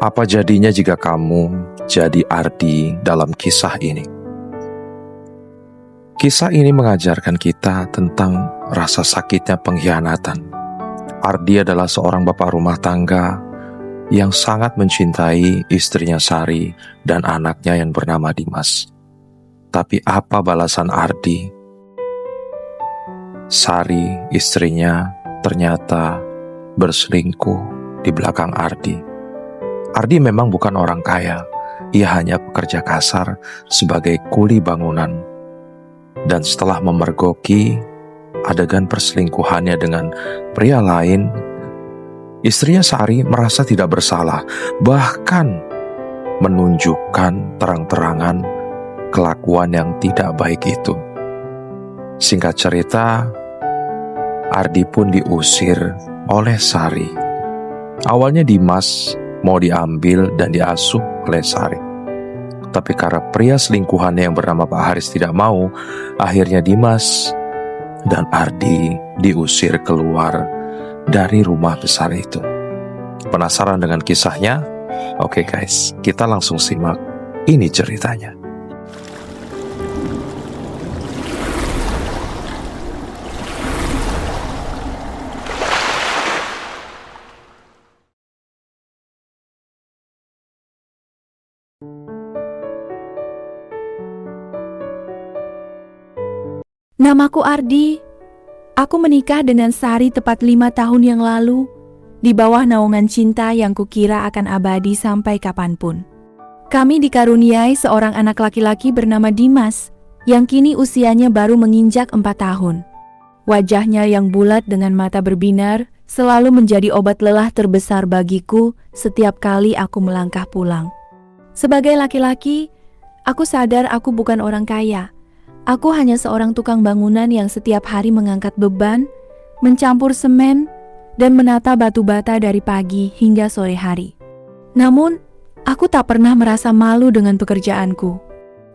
Apa jadinya jika kamu jadi Ardi dalam kisah ini? Kisah ini mengajarkan kita tentang rasa sakitnya pengkhianatan. Ardi adalah seorang bapak rumah tangga yang sangat mencintai istrinya Sari dan anaknya yang bernama Dimas. Tapi apa balasan Ardi? Sari, istrinya, ternyata berselingkuh di belakang Ardi. Ardi memang bukan orang kaya, ia hanya pekerja kasar sebagai kuli bangunan. Dan setelah memergoki adegan perselingkuhannya dengan pria lain, istrinya Sari merasa tidak bersalah, bahkan menunjukkan terang-terangan kelakuan yang tidak baik itu. Singkat cerita, Ardi pun diusir oleh Sari. Awalnya Dimas mau diambil dan diasuh oleh Sari. Tapi karena pria selingkuhannya yang bernama Pak Haris tidak mau, akhirnya Dimas dan Ardi diusir keluar dari rumah besar itu. Penasaran dengan kisahnya? Oke guys, kita langsung simak. Ini ceritanya. Namaku Ardi. Aku menikah dengan Sari tepat 5 tahun yang lalu, di bawah naungan cinta yang kukira akan abadi sampai kapanpun. Kami dikaruniai seorang anak laki-laki bernama Dimas, yang kini usianya baru menginjak 4 tahun. Wajahnya yang bulat dengan mata berbinar, selalu menjadi obat lelah terbesar bagiku setiap kali aku melangkah pulang. Sebagai laki-laki, aku sadar aku bukan orang kaya. Aku hanya seorang tukang bangunan yang setiap hari mengangkat beban, mencampur semen, dan menata batu bata dari pagi hingga sore hari. Namun, aku tak pernah merasa malu dengan pekerjaanku.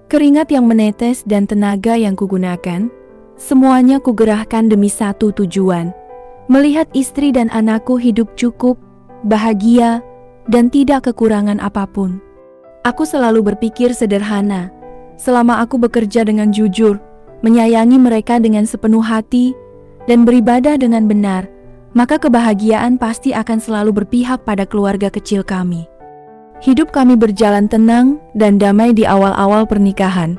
Keringat yang menetes dan tenaga yang kugunakan, semuanya kugerahkan demi satu tujuan: melihat istri dan anakku hidup cukup, bahagia, dan tidak kekurangan apapun. Aku selalu berpikir sederhana. Selama aku bekerja dengan jujur, menyayangi mereka dengan sepenuh hati, dan beribadah dengan benar, maka kebahagiaan pasti akan selalu berpihak pada keluarga kecil kami. Hidup kami berjalan tenang dan damai di awal-awal pernikahan.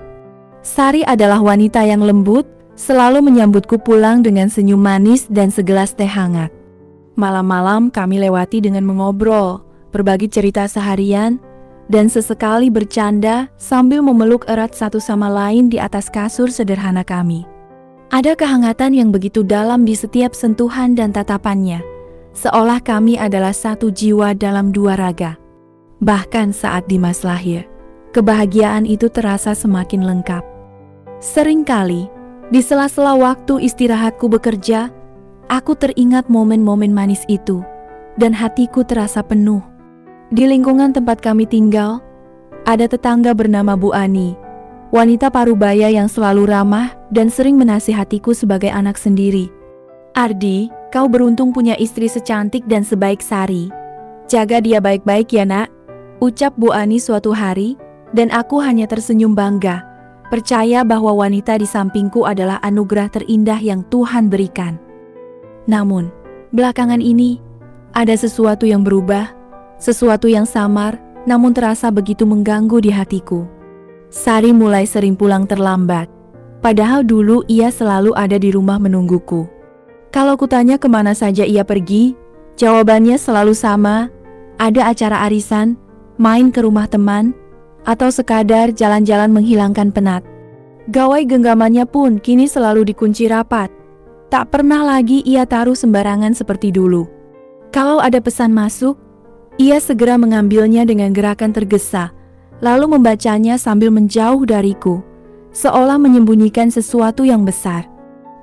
Sari adalah wanita yang lembut, selalu menyambutku pulang dengan senyum manis dan segelas teh hangat. Malam-malam kami lewati dengan mengobrol, berbagi cerita seharian, dan sesekali bercanda sambil memeluk erat satu sama lain di atas kasur sederhana kami. Ada kehangatan yang begitu dalam di setiap sentuhan dan tatapannya, seolah kami adalah satu jiwa dalam dua raga. Bahkan saat Dimas lahir, kebahagiaan itu terasa semakin lengkap. Seringkali, di sela-sela waktu istirahatku bekerja, aku teringat momen-momen manis itu, dan hatiku terasa penuh. Di lingkungan tempat kami tinggal, ada tetangga bernama Bu Ani, wanita parubaya yang selalu ramah dan sering menasihatiku sebagai anak sendiri. Ardi, kau beruntung punya istri secantik dan sebaik Sari. Jaga dia baik-baik ya nak, ucap Bu Ani suatu hari, dan aku hanya tersenyum bangga, percaya bahwa wanita di sampingku adalah anugerah terindah yang Tuhan berikan. Namun, belakangan ini, ada sesuatu yang berubah. Sesuatu yang samar, namun terasa begitu mengganggu di hatiku. Sari mulai sering pulang terlambat, padahal dulu ia selalu ada di rumah menungguku. Kalau kutanya kemana saja ia pergi, jawabannya selalu sama: ada acara arisan, main ke rumah teman, atau sekadar jalan-jalan menghilangkan penat. Gawai genggamannya pun kini selalu dikunci rapat. Tak pernah lagi ia taruh sembarangan seperti dulu. Kalau ada pesan masuk, ia segera mengambilnya dengan gerakan tergesa, lalu membacanya sambil menjauh dariku, seolah menyembunyikan sesuatu yang besar.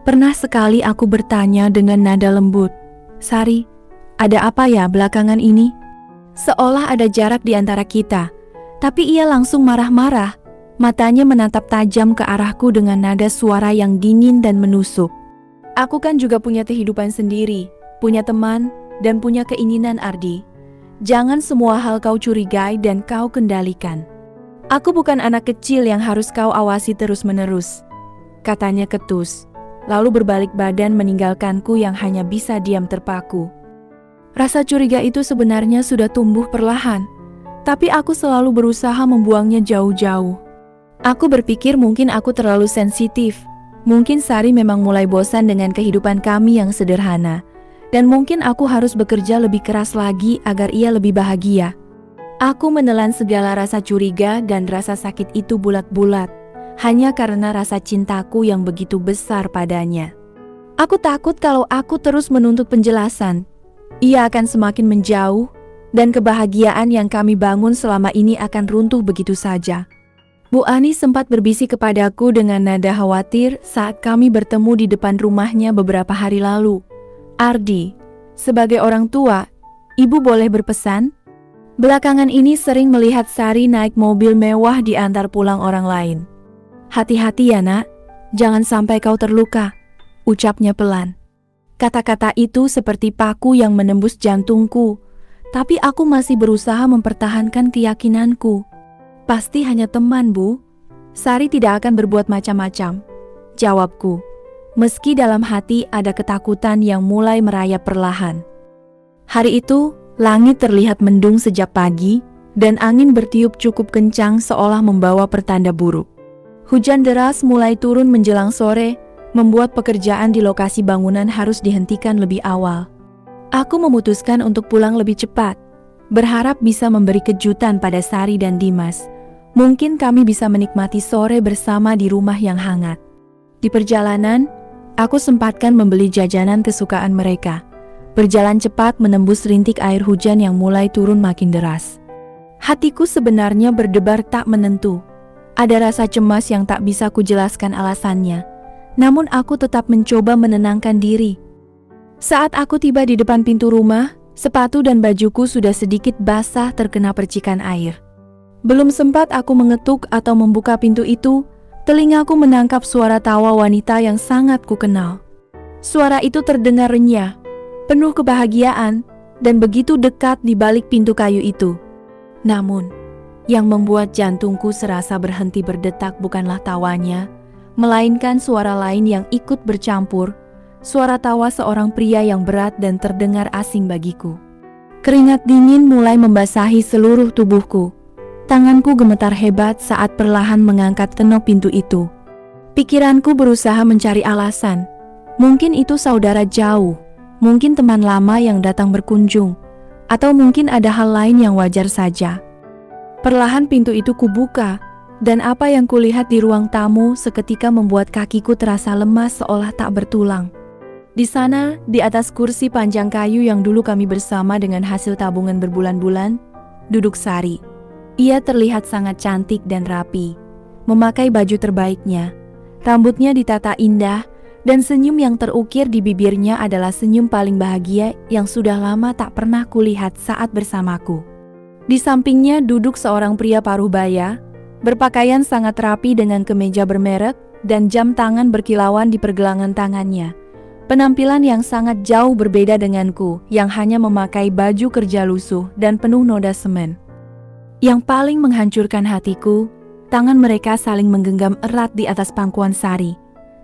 Pernah sekali aku bertanya dengan nada lembut, "Sari, ada apa ya belakangan ini?" Seolah ada jarak di antara kita, tapi ia langsung marah-marah, matanya menatap tajam ke arahku dengan nada suara yang dingin dan menusuk. Aku kan juga punya kehidupan sendiri, punya teman, dan punya keinginan Ardi. Jangan semua hal kau curigai dan kau kendalikan. Aku bukan anak kecil yang harus kau awasi terus-menerus, katanya ketus, lalu berbalik badan meninggalkanku yang hanya bisa diam terpaku. Rasa curiga itu sebenarnya sudah tumbuh perlahan, tapi aku selalu berusaha membuangnya jauh-jauh. Aku berpikir mungkin aku terlalu sensitif, mungkin Sari memang mulai bosan dengan kehidupan kami yang sederhana, dan mungkin aku harus bekerja lebih keras lagi agar ia lebih bahagia. Aku menelan segala rasa curiga dan rasa sakit itu bulat-bulat, hanya karena rasa cintaku yang begitu besar padanya. Aku takut kalau aku terus menuntut penjelasan, ia akan semakin menjauh, dan kebahagiaan yang kami bangun selama ini akan runtuh begitu saja. Bu Ani sempat berbisik kepadaku dengan nada khawatir saat kami bertemu di depan rumahnya beberapa hari lalu. Ardi, sebagai orang tua, ibu boleh berpesan? Belakangan ini sering melihat Sari naik mobil mewah di antar pulang orang lain. Hati-hati ya nak, jangan sampai kau terluka, ucapnya pelan. Kata-kata itu seperti paku yang menembus jantungku, tapi aku masih berusaha mempertahankan keyakinanku. Pasti hanya teman, Bu. Sari tidak akan berbuat macam-macam, jawabku. Meski dalam hati ada ketakutan yang mulai merayap perlahan. Hari itu, langit terlihat mendung sejak pagi, dan angin bertiup cukup kencang seolah membawa pertanda buruk. Hujan deras mulai turun menjelang sore, membuat pekerjaan di lokasi bangunan harus dihentikan lebih awal. Aku memutuskan untuk pulang lebih cepat, berharap bisa memberi kejutan pada Sari dan Dimas. Mungkin kami bisa menikmati sore bersama di rumah yang hangat. Di perjalanan, aku sempatkan membeli jajanan kesukaan mereka. Berjalan cepat menembus rintik air hujan yang mulai turun makin deras. Hatiku sebenarnya berdebar tak menentu. Ada rasa cemas yang tak bisa kujelaskan alasannya. Namun aku tetap mencoba menenangkan diri. Saat aku tiba di depan pintu rumah, sepatu dan bajuku sudah sedikit basah terkena percikan air. Belum sempat aku mengetuk atau membuka pintu itu, telingaku menangkap suara tawa wanita yang sangat kukenal. Suara itu terdengar renyah, penuh kebahagiaan, dan begitu dekat di balik pintu kayu itu. Namun, yang membuat jantungku serasa berhenti berdetak bukanlah tawanya, melainkan suara lain yang ikut bercampur, suara tawa seorang pria yang berat dan terdengar asing bagiku. Keringat dingin mulai membasahi seluruh tubuhku. Tanganku gemetar hebat saat perlahan mengangkat kenop pintu itu. Pikiranku berusaha mencari alasan. Mungkin itu saudara jauh, mungkin teman lama yang datang berkunjung, atau mungkin ada hal lain yang wajar saja. Perlahan pintu itu kubuka, dan apa yang kulihat di ruang tamu seketika membuat kakiku terasa lemas seolah tak bertulang. Di sana, di atas kursi panjang kayu yang dulu kami bersama dengan hasil tabungan berbulan-bulan, duduk Sari. Ia terlihat sangat cantik dan rapi, memakai baju terbaiknya, rambutnya ditata indah, dan senyum yang terukir di bibirnya adalah senyum paling bahagia yang sudah lama tak pernah kulihat saat bersamaku. Di sampingnya duduk seorang pria paruh-baya, berpakaian sangat rapi dengan kemeja bermerek dan jam tangan berkilauan di pergelangan tangannya. Penampilan yang sangat jauh berbeda denganku yang hanya memakai baju kerja lusuh dan penuh noda semen. Yang paling menghancurkan hatiku, tangan mereka saling menggenggam erat di atas pangkuan Sari,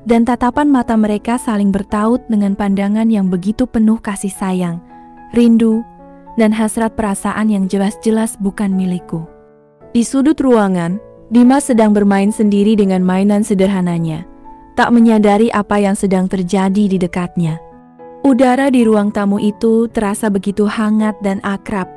dan tatapan mata mereka saling bertaut dengan pandangan yang begitu penuh kasih sayang, rindu, dan hasrat perasaan yang jelas-jelas bukan milikku. Di sudut ruangan, Dimas sedang bermain sendiri dengan mainan sederhananya, tak menyadari apa yang sedang terjadi di dekatnya. Udara di ruang tamu itu terasa begitu hangat dan akrab,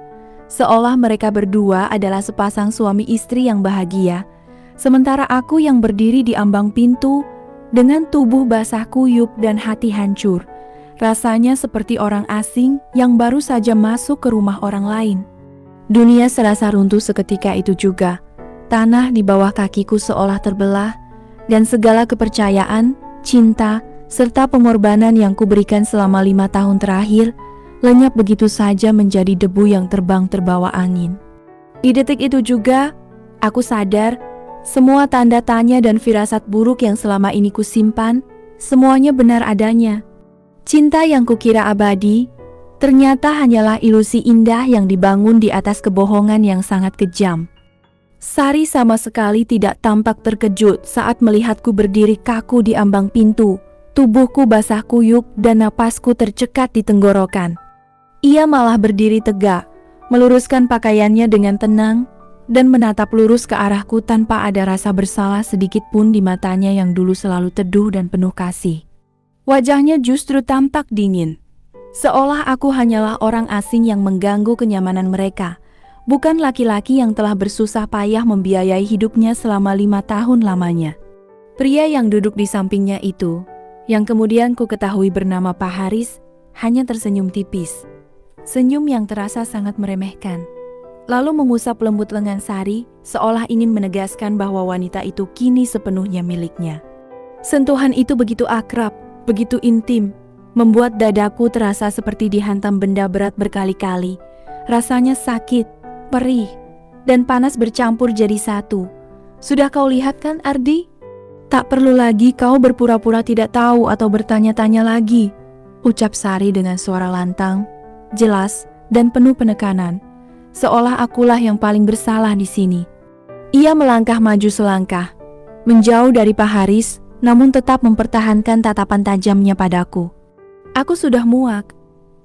seolah mereka berdua adalah sepasang suami istri yang bahagia, sementara aku yang berdiri di ambang pintu dengan tubuh basah kuyup dan hati hancur, rasanya seperti orang asing yang baru saja masuk ke rumah orang lain. Dunia serasa runtuh seketika itu juga. Tanah di bawah kakiku seolah terbelah, dan segala kepercayaan, cinta, serta pengorbanan yang kuberikan selama 5 tahun terakhir lenyap begitu saja menjadi debu yang terbang terbawa angin. Di detik itu juga, aku sadar semua tanda tanya dan firasat buruk yang selama ini kusimpan, semuanya benar adanya. Cinta yang kukira abadi, Ternyata hanyalah ilusi indah yang dibangun di atas kebohongan yang sangat kejam. Sari sama sekali tidak tampak terkejut saat melihatku berdiri kaku di ambang pintu. Tubuhku basah kuyup dan napasku tercekat di tenggorokan. Ia malah berdiri tegak, meluruskan pakaiannya dengan tenang, dan menatap lurus ke arahku tanpa ada rasa bersalah sedikit pun di matanya yang dulu selalu teduh dan penuh kasih. Wajahnya justru tampak dingin, seolah aku hanyalah orang asing yang mengganggu kenyamanan mereka, bukan laki-laki yang telah bersusah payah membiayai hidupnya selama 5 tahun lamanya. Pria yang duduk di sampingnya itu, yang kemudian ku ketahui bernama Pak Haris, hanya tersenyum tipis. Senyum yang terasa sangat meremehkan. Lalu mengusap lembut lengan Sari, seolah ingin menegaskan bahwa wanita itu kini sepenuhnya miliknya. Sentuhan itu begitu akrab, begitu intim, membuat dadaku terasa seperti dihantam benda berat berkali-kali. Rasanya sakit, perih, dan panas bercampur jadi satu. Sudah kau lihat kan, Ardi? Tak perlu lagi kau berpura-pura tidak tahu atau bertanya-tanya lagi, ucap Sari dengan suara lantang, jelas, dan penuh penekanan, seolah akulah yang paling bersalah di sini. Ia melangkah maju selangkah, menjauh dari Pak Haris, namun tetap mempertahankan tatapan tajamnya padaku. Aku sudah muak.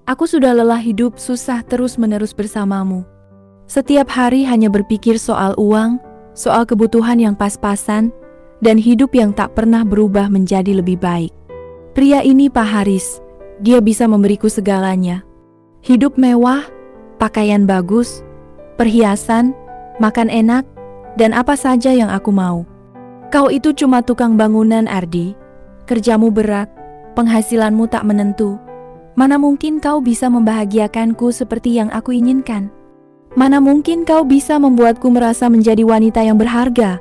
Aku sudah lelah hidup susah terus-menerus bersamamu. Setiap hari hanya berpikir soal uang, soal kebutuhan yang pas-pasan, dan hidup yang tak pernah berubah menjadi lebih baik. Pria ini Pak Haris, dia bisa memberiku segalanya. Hidup mewah, pakaian bagus, perhiasan, makan enak, dan apa saja yang aku mau. Kau itu cuma tukang bangunan, Ardi. Kerjamu berat, penghasilanmu tak menentu. Mana mungkin kau bisa membahagiakanku seperti yang aku inginkan? Mana mungkin kau bisa membuatku merasa menjadi wanita yang berharga?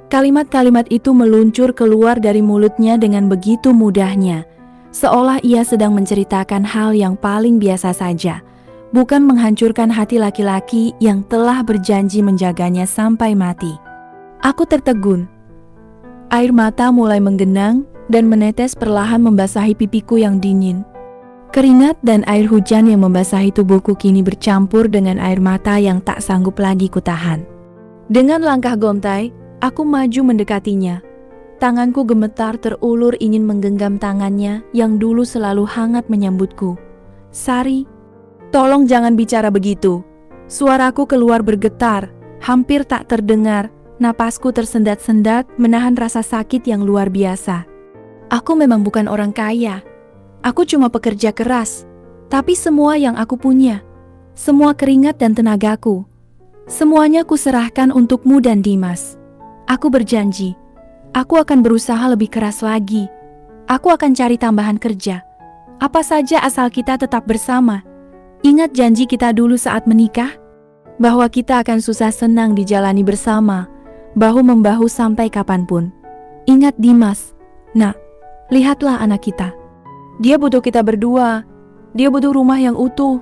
Kalimat-kalimat itu meluncur keluar dari mulutnya dengan begitu mudahnya, seolah ia sedang menceritakan hal yang paling biasa saja, bukan menghancurkan hati laki-laki yang telah berjanji menjaganya sampai mati. Aku tertegun. Air mata mulai menggenang dan menetes perlahan membasahi pipiku yang dingin. Keringat dan air hujan yang membasahi tubuhku kini bercampur dengan air mata yang tak sanggup lagi kutahan. Dengan langkah gontai, aku maju mendekatinya. Tanganku gemetar terulur ingin menggenggam tangannya yang dulu selalu hangat menyambutku. Sari, tolong jangan bicara begitu. Suaraku keluar bergetar, hampir tak terdengar. Napasku tersendat-sendat menahan rasa sakit yang luar biasa. Aku memang bukan orang kaya. Aku cuma pekerja keras. Tapi semua yang aku punya, semua keringat dan tenagaku, semuanya kuserahkan untukmu dan Dimas. Aku berjanji, aku akan berusaha lebih keras lagi. Aku akan cari tambahan kerja. Apa saja asal kita tetap bersama. Ingat janji kita dulu saat menikah? Bahwa kita akan susah senang dijalani bersama, bahu-membahu sampai kapanpun. Ingat Dimas, nak, lihatlah anak kita. Dia butuh kita berdua. Dia butuh rumah yang utuh.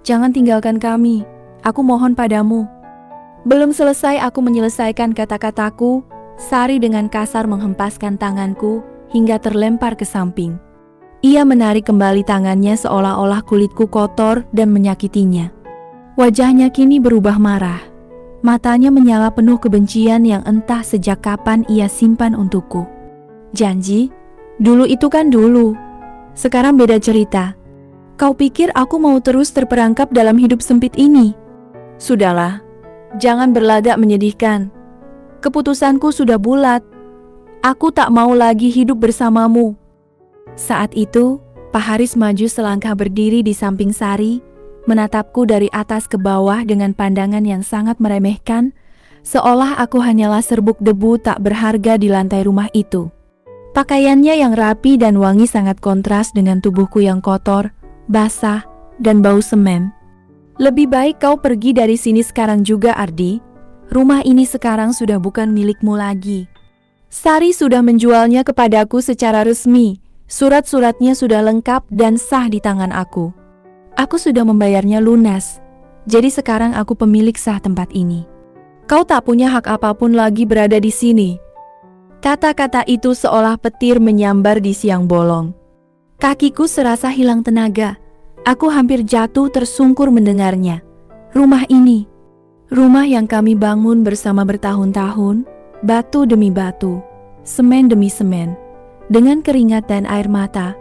Jangan tinggalkan kami. Aku mohon padamu. Belum selesai aku menyelesaikan kata-kataku, Sari dengan kasar menghempaskan tanganku hingga terlempar ke samping. Ia menarik kembali tangannya seolah-olah kulitku kotor dan menyakitinya. Wajahnya kini berubah marah. Matanya menyala penuh kebencian yang entah sejak kapan ia simpan untukku. Janji? Dulu itu kan dulu. Sekarang beda cerita. Kau pikir aku mau terus terperangkap dalam hidup sempit ini? Sudahlah. Jangan berlagak menyedihkan. Keputusanku sudah bulat. Aku tak mau lagi hidup bersamamu. Saat itu, Pak Haris maju selangkah berdiri di samping Sari, menatapku dari atas ke bawah dengan pandangan yang sangat meremehkan, seolah aku hanyalah serbuk debu tak berharga di lantai rumah itu. Pakaiannya yang rapi dan wangi sangat kontras dengan tubuhku yang kotor, basah, dan bau semen. Lebih baik kau pergi dari sini sekarang juga, Ardi. Rumah ini sekarang sudah bukan milikmu lagi. Sari sudah menjualnya kepadaku secara resmi. Surat-suratnya sudah lengkap dan sah di tangan aku. Aku sudah membayarnya lunas. Jadi sekarang aku pemilik sah tempat ini. Kau tak punya hak apapun lagi berada di sini. Kata-kata itu seolah petir menyambar di siang bolong. Kakiku serasa hilang tenaga. Aku hampir jatuh tersungkur mendengarnya. Rumah ini, rumah yang kami bangun bersama bertahun-tahun, batu demi batu, semen demi semen, dengan keringat dan air mata,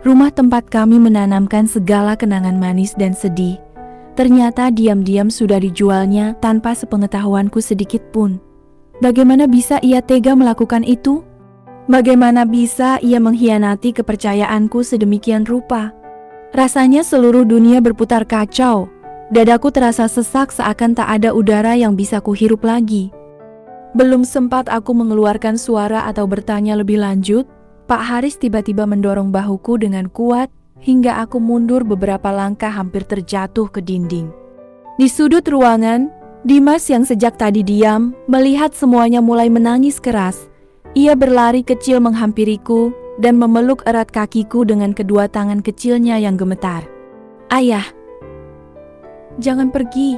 rumah tempat kami menanamkan segala kenangan manis dan sedih, ternyata diam-diam sudah dijualnya tanpa sepengetahuanku sedikit pun. Bagaimana bisa ia tega melakukan itu? Bagaimana bisa ia mengkhianati kepercayaanku sedemikian rupa? Rasanya seluruh dunia berputar kacau. Dadaku terasa sesak seakan tak ada udara yang bisa kuhirup lagi. Belum sempat aku mengeluarkan suara atau bertanya lebih lanjut, Pak Haris tiba-tiba mendorong bahuku dengan kuat hingga aku mundur beberapa langkah hampir terjatuh ke dinding. Di sudut ruangan, Dimas yang sejak tadi diam melihat semuanya mulai menangis keras. Ia berlari kecil menghampiriku dan memeluk erat kakiku dengan kedua tangan kecilnya yang gemetar. "Ayah, jangan pergi.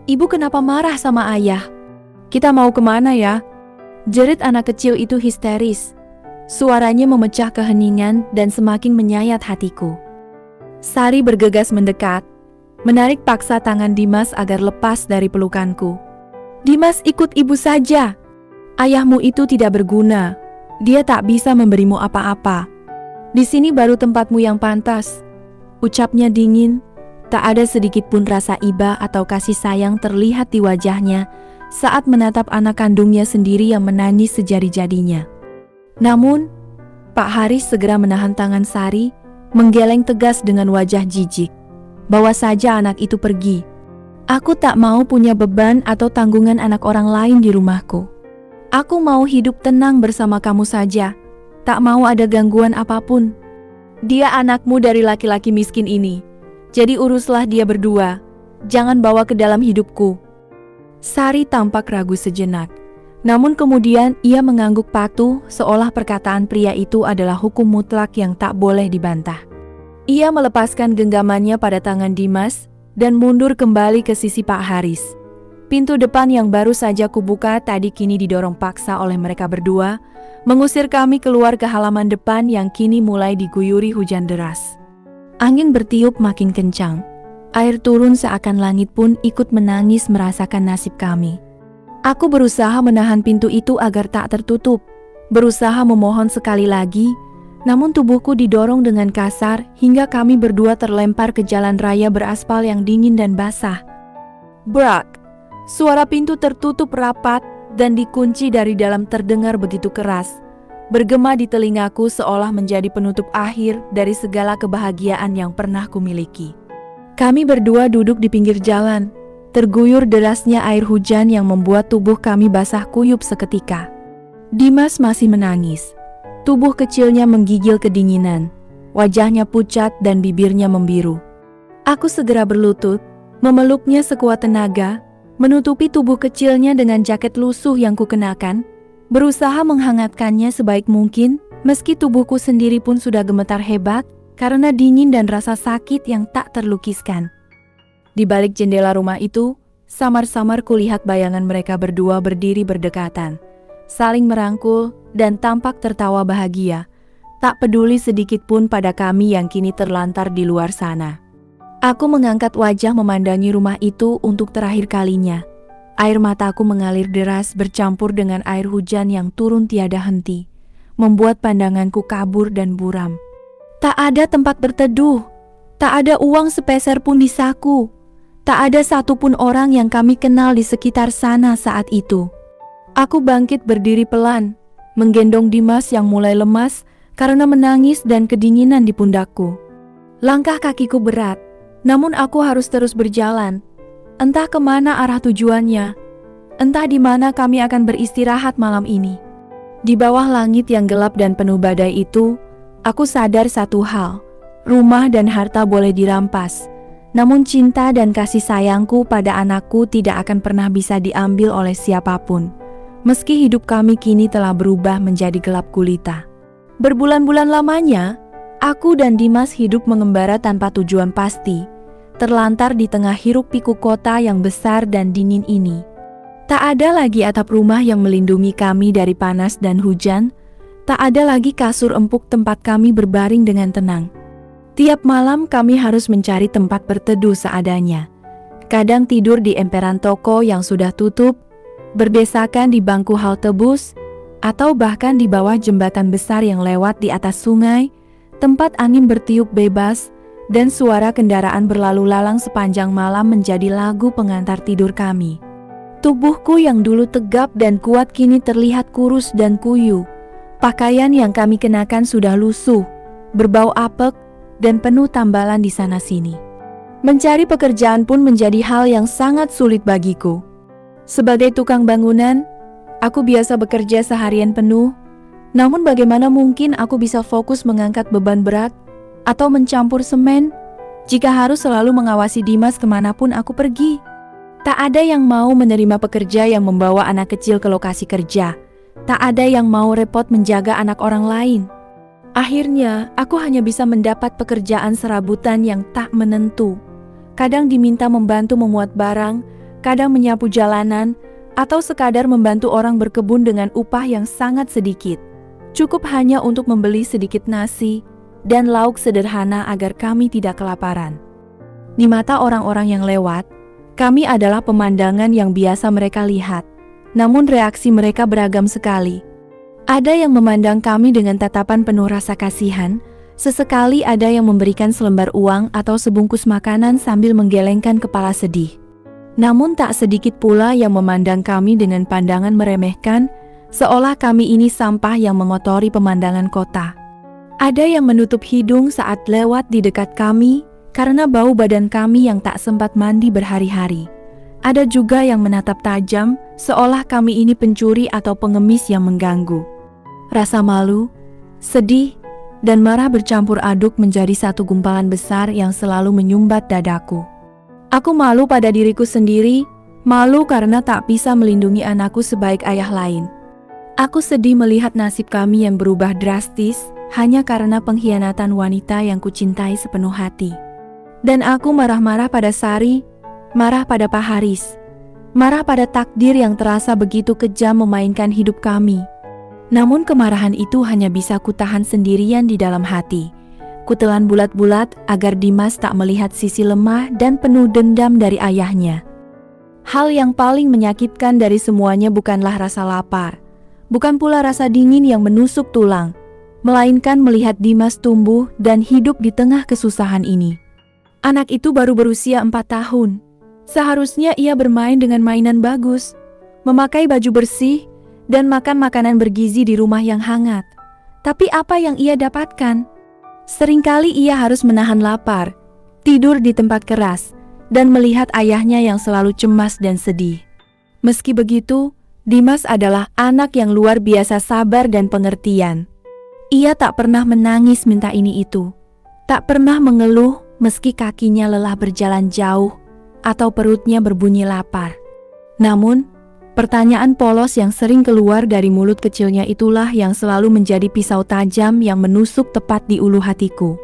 Ibu kenapa marah sama ayah? Kita mau kemana ya?" Jerit anak kecil itu histeris. Suaranya memecah keheningan dan semakin menyayat hatiku. Sari bergegas mendekat, menarik paksa tangan Dimas agar lepas dari pelukanku. "Dimas, ikut ibu saja. Ayahmu itu tidak berguna. Dia tak bisa memberimu apa-apa. Di sini baru tempatmu yang pantas." Ucapnya dingin, tak ada sedikit pun rasa iba atau kasih sayang terlihat di wajahnya saat menatap anak kandungnya sendiri yang menangis sejadi-jadinya. Namun, Pak Haris segera menahan tangan Sari, menggeleng tegas dengan wajah jijik. "Bawa saja anak itu pergi. Aku tak mau punya beban atau tanggungan anak orang lain di rumahku. Aku mau hidup tenang bersama kamu saja, tak mau ada gangguan apapun. Dia anakmu dari laki-laki miskin ini, jadi uruslah dia berdua, jangan bawa ke dalam hidupku." Sari tampak ragu sejenak, namun kemudian ia mengangguk patuh seolah perkataan pria itu adalah hukum mutlak yang tak boleh dibantah. Ia melepaskan genggamannya pada tangan Dimas dan mundur kembali ke sisi Pak Haris. Pintu depan yang baru saja kubuka tadi kini didorong paksa oleh mereka berdua, mengusir kami keluar ke halaman depan yang kini mulai diguyuri hujan deras. Angin bertiup makin kencang. Air turun seakan langit pun ikut menangis merasakan nasib kami. Aku berusaha menahan pintu itu agar tak tertutup, berusaha memohon sekali lagi, namun tubuhku didorong dengan kasar hingga kami berdua terlempar ke jalan raya beraspal yang dingin dan basah. Brak! Suara pintu tertutup rapat dan dikunci dari dalam terdengar begitu keras, bergema di telingaku seolah menjadi penutup akhir dari segala kebahagiaan yang pernah kumiliki. Kami berdua duduk di pinggir jalan, terguyur derasnya air hujan yang membuat tubuh kami basah kuyup seketika. Dimas masih menangis. Tubuh kecilnya menggigil kedinginan, wajahnya pucat dan bibirnya membiru. Aku segera berlutut, memeluknya sekuat tenaga, menutupi tubuh kecilnya dengan jaket lusuh yang kukenakan, berusaha menghangatkannya sebaik mungkin, meski tubuhku sendiri pun sudah gemetar hebat karena dingin dan rasa sakit yang tak terlukiskan. Di balik jendela rumah itu, samar-samar kulihat bayangan mereka berdua berdiri berdekatan, saling merangkul dan tampak tertawa bahagia, tak peduli sedikit pun pada kami yang kini terlantar di luar sana. Aku mengangkat wajah memandangi rumah itu untuk terakhir kalinya. Air mataku mengalir deras bercampur dengan air hujan yang turun tiada henti, membuat pandanganku kabur dan buram. Tak ada tempat berteduh, tak ada uang sepeser pun di saku, tak ada satupun orang yang kami kenal di sekitar sana saat itu. Aku bangkit berdiri pelan, menggendong Dimas yang mulai lemas karena menangis dan kedinginan di pundakku. Langkah kakiku berat, namun aku harus terus berjalan. Entah kemana arah tujuannya, entah di mana kami akan beristirahat malam ini. Di bawah langit yang gelap dan penuh badai itu, aku sadar satu hal, rumah dan harta boleh dirampas, namun cinta dan kasih sayangku pada anakku tidak akan pernah bisa diambil oleh siapapun. Meski hidup kami kini telah berubah menjadi gelap gulita. Berbulan-bulan lamanya, aku dan Dimas hidup mengembara tanpa tujuan pasti, terlantar di tengah hiruk-pikuk kota yang besar dan dingin ini. Tak ada lagi atap rumah yang melindungi kami dari panas dan hujan, tak ada lagi kasur empuk tempat kami berbaring dengan tenang. Tiap malam kami harus mencari tempat berteduh seadanya. Kadang tidur di emperan toko yang sudah tutup, berdesakan di bangku halte bus, atau bahkan di bawah jembatan besar yang lewat di atas sungai, tempat angin bertiup bebas, dan suara kendaraan berlalu lalang sepanjang malam menjadi lagu pengantar tidur kami. Tubuhku yang dulu tegap dan kuat kini terlihat kurus dan kuyu. Pakaian yang kami kenakan sudah lusuh, berbau apek, dan penuh tambalan di sana-sini. Mencari pekerjaan pun menjadi hal yang sangat sulit bagiku. Sebagai tukang bangunan, aku biasa bekerja seharian penuh, namun bagaimana mungkin aku bisa fokus mengangkat beban berat atau mencampur semen jika harus selalu mengawasi Dimas kemanapun aku pergi. Tak ada yang mau menerima pekerja yang membawa anak kecil ke lokasi kerja. Tak ada yang mau repot menjaga anak orang lain. Akhirnya, aku hanya bisa mendapat pekerjaan serabutan yang tak menentu. Kadang diminta membantu memuat barang, kadang menyapu jalanan, atau sekadar membantu orang berkebun dengan upah yang sangat sedikit. Cukup hanya untuk membeli sedikit nasi dan lauk sederhana agar kami tidak kelaparan. Di mata orang-orang yang lewat, kami adalah pemandangan yang biasa mereka lihat. Namun reaksi mereka beragam sekali. Ada yang memandang kami dengan tatapan penuh rasa kasihan, sesekali ada yang memberikan selembar uang atau sebungkus makanan sambil menggelengkan kepala sedih. Namun tak sedikit pula yang memandang kami dengan pandangan meremehkan, seolah kami ini sampah yang mengotori pemandangan kota. Ada yang menutup hidung saat lewat di dekat kami karena bau badan kami yang tak sempat mandi berhari-hari. Ada juga yang menatap tajam, seolah kami ini pencuri atau pengemis yang mengganggu. Rasa malu, sedih, dan marah bercampur aduk menjadi satu gumpalan besar yang selalu menyumbat dadaku. Aku malu pada diriku sendiri, malu karena tak bisa melindungi anakku sebaik ayah lain. Aku sedih melihat nasib kami yang berubah drastis hanya karena pengkhianatan wanita yang kucintai sepenuh hati. Dan aku marah-marah pada Sari, marah pada Pak Haris, marah pada takdir yang terasa begitu kejam memainkan hidup kami. Namun kemarahan itu hanya bisa kutahan sendirian di dalam hati. Kutelan bulat-bulat agar Dimas tak melihat sisi lemah dan penuh dendam dari ayahnya. Hal yang paling menyakitkan dari semuanya bukanlah rasa lapar, bukan pula rasa dingin yang menusuk tulang, melainkan melihat Dimas tumbuh dan hidup di tengah kesusahan ini. Anak itu baru berusia 4 tahun. Seharusnya ia bermain dengan mainan bagus, memakai baju bersih, dan makan makanan bergizi di rumah yang hangat. Tapi apa yang ia dapatkan? Seringkali ia harus menahan lapar, tidur di tempat keras, dan melihat ayahnya yang selalu cemas dan sedih. Meski begitu, Dimas adalah anak yang luar biasa sabar dan pengertian. Ia tak pernah menangis minta ini itu, tak pernah mengeluh meski kakinya lelah berjalan jauh atau perutnya berbunyi lapar. Namun, pertanyaan polos yang sering keluar dari mulut kecilnya itulah yang selalu menjadi pisau tajam yang menusuk tepat di ulu hatiku.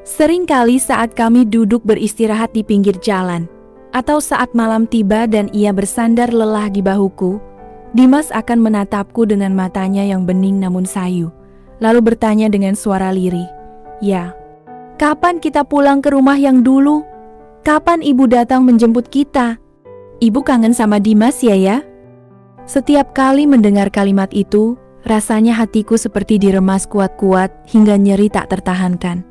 Seringkali saat kami duduk beristirahat di pinggir jalan, atau saat malam tiba dan ia bersandar lelah di bahuku, Dimas akan menatapku dengan matanya yang bening namun sayu, lalu bertanya dengan suara lirih, "Ya, kapan kita pulang ke rumah yang dulu? Kapan ibu datang menjemput kita? Ibu kangen sama Dimas ya?" Setiap kali mendengar kalimat itu, rasanya hatiku seperti diremas kuat-kuat hingga nyeri tak tertahankan.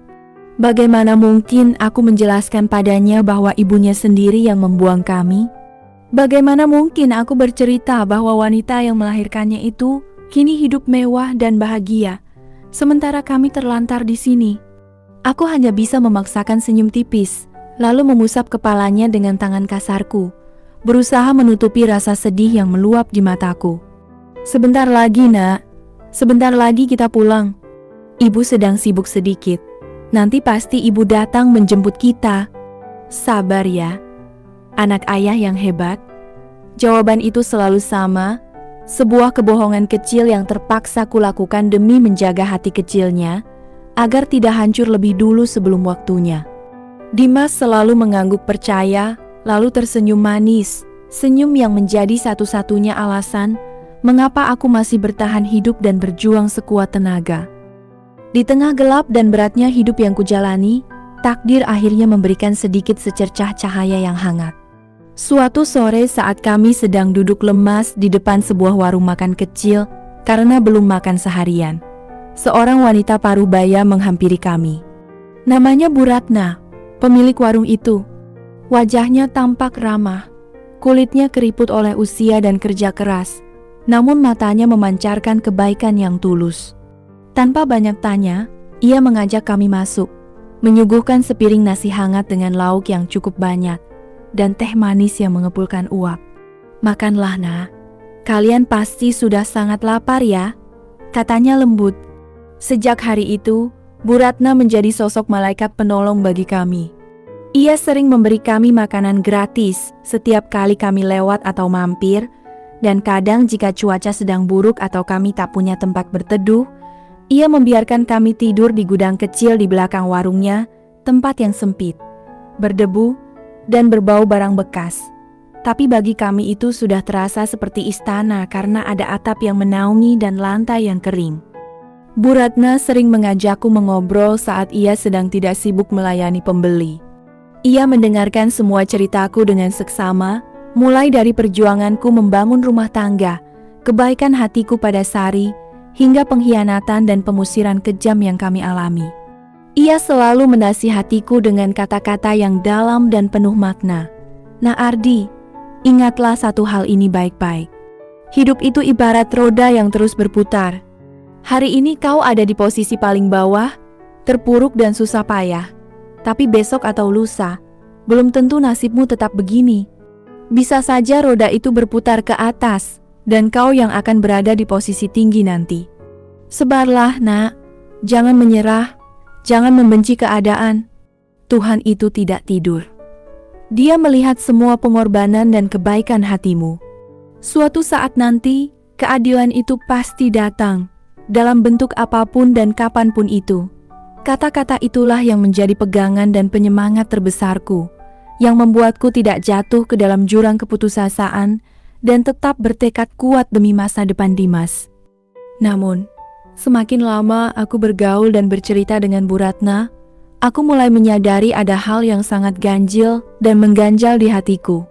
Bagaimana mungkin aku menjelaskan padanya bahwa ibunya sendiri yang membuang kami? Bagaimana mungkin aku bercerita bahwa wanita yang melahirkannya itu kini hidup mewah dan bahagia, sementara kami terlantar di sini? Aku hanya bisa memaksakan senyum tipis, lalu mengusap kepalanya dengan tangan kasarku, berusaha menutupi rasa sedih yang meluap di mataku. "Sebentar lagi, Nak. Sebentar lagi kita pulang. Ibu sedang sibuk sedikit. Nanti pasti ibu datang menjemput kita. Sabar ya, anak ayah yang hebat." Jawaban itu selalu sama, sebuah kebohongan kecil yang terpaksa kulakukan demi menjaga hati kecilnya, agar tidak hancur lebih dulu sebelum waktunya. Dimas selalu mengangguk percaya, lalu tersenyum manis, senyum yang menjadi satu-satunya alasan mengapa aku masih bertahan hidup dan berjuang sekuat tenaga. Di tengah gelap dan beratnya hidup yang kujalani, takdir akhirnya memberikan sedikit secercah cahaya yang hangat. Suatu sore saat kami sedang duduk lemas di depan sebuah warung makan kecil karena belum makan seharian, seorang wanita parubaya menghampiri kami. Namanya Bu Ratna, pemilik warung itu. Wajahnya tampak ramah, kulitnya keriput oleh usia dan kerja keras, namun matanya memancarkan kebaikan yang tulus. Tanpa banyak tanya, ia mengajak kami masuk, menyuguhkan sepiring nasi hangat dengan lauk yang cukup banyak, dan teh manis yang mengepulkan uap. "Makanlah, Nak. Kalian pasti sudah sangat lapar ya?" katanya lembut. Sejak hari itu, Bu Ratna menjadi sosok malaikat penolong bagi kami. Ia sering memberi kami makanan gratis setiap kali kami lewat atau mampir, dan kadang jika cuaca sedang buruk atau kami tak punya tempat berteduh, ia membiarkan kami tidur di gudang kecil di belakang warungnya, tempat yang sempit, berdebu, dan berbau barang bekas. Tapi bagi kami itu sudah terasa seperti istana karena ada atap yang menaungi dan lantai yang kering. Bu Ratna sering mengajakku mengobrol saat ia sedang tidak sibuk melayani pembeli. Ia mendengarkan semua ceritaku dengan seksama, mulai dari perjuanganku membangun rumah tangga, kebaikan hatiku pada Sari, hingga pengkhianatan dan pemusiran kejam yang kami alami. Ia selalu menasihatiku dengan kata-kata yang dalam dan penuh makna. "Nah Ardi, ingatlah satu hal ini baik-baik. Hidup itu ibarat roda yang terus berputar. Hari ini kau ada di posisi paling bawah, terpuruk dan susah payah. Tapi besok atau lusa, belum tentu nasibmu tetap begini. Bisa saja roda itu berputar ke atas, dan kau yang akan berada di posisi tinggi nanti. Sebarlah, Nak. Jangan menyerah. Jangan membenci keadaan. Tuhan itu tidak tidur. Dia melihat semua pengorbanan dan kebaikan hatimu. Suatu saat nanti, keadilan itu pasti datang, dalam bentuk apapun dan kapanpun itu." Kata-kata itulah yang menjadi pegangan dan penyemangat terbesarku, yang membuatku tidak jatuh ke dalam jurang keputusasaan dan tetap bertekad kuat demi masa depan Dimas. Namun, semakin lama aku bergaul dan bercerita dengan Bu Ratna, aku mulai menyadari ada hal yang sangat ganjil dan mengganjal di hatiku.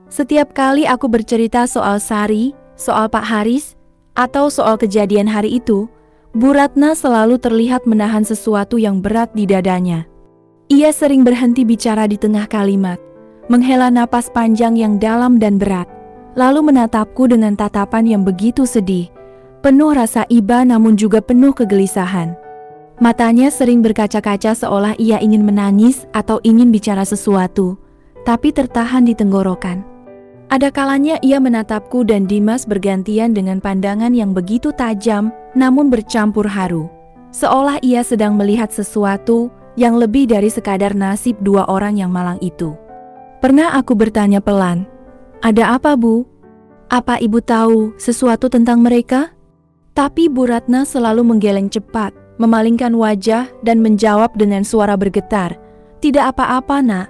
Setiap kali aku bercerita soal Sari, soal Pak Haris, atau soal kejadian hari itu, Bu Ratna selalu terlihat menahan sesuatu yang berat di dadanya. Ia sering berhenti bicara di tengah kalimat, menghela napas panjang yang dalam dan berat, lalu menatapku dengan tatapan yang begitu sedih, penuh rasa iba namun juga penuh kegelisahan. Matanya sering berkaca-kaca seolah ia ingin menangis atau ingin bicara sesuatu, tapi tertahan di tenggorokan. Ada kalanya ia menatapku dan Dimas bergantian dengan pandangan yang begitu tajam namun bercampur haru, seolah ia sedang melihat sesuatu yang lebih dari sekadar nasib dua orang yang malang itu. Pernah aku bertanya pelan, "Ada apa, Bu? Apa Ibu tahu sesuatu tentang mereka?" Tapi Bu Ratna selalu menggeleng cepat, memalingkan wajah dan menjawab dengan suara bergetar, "Tidak apa-apa, Nak.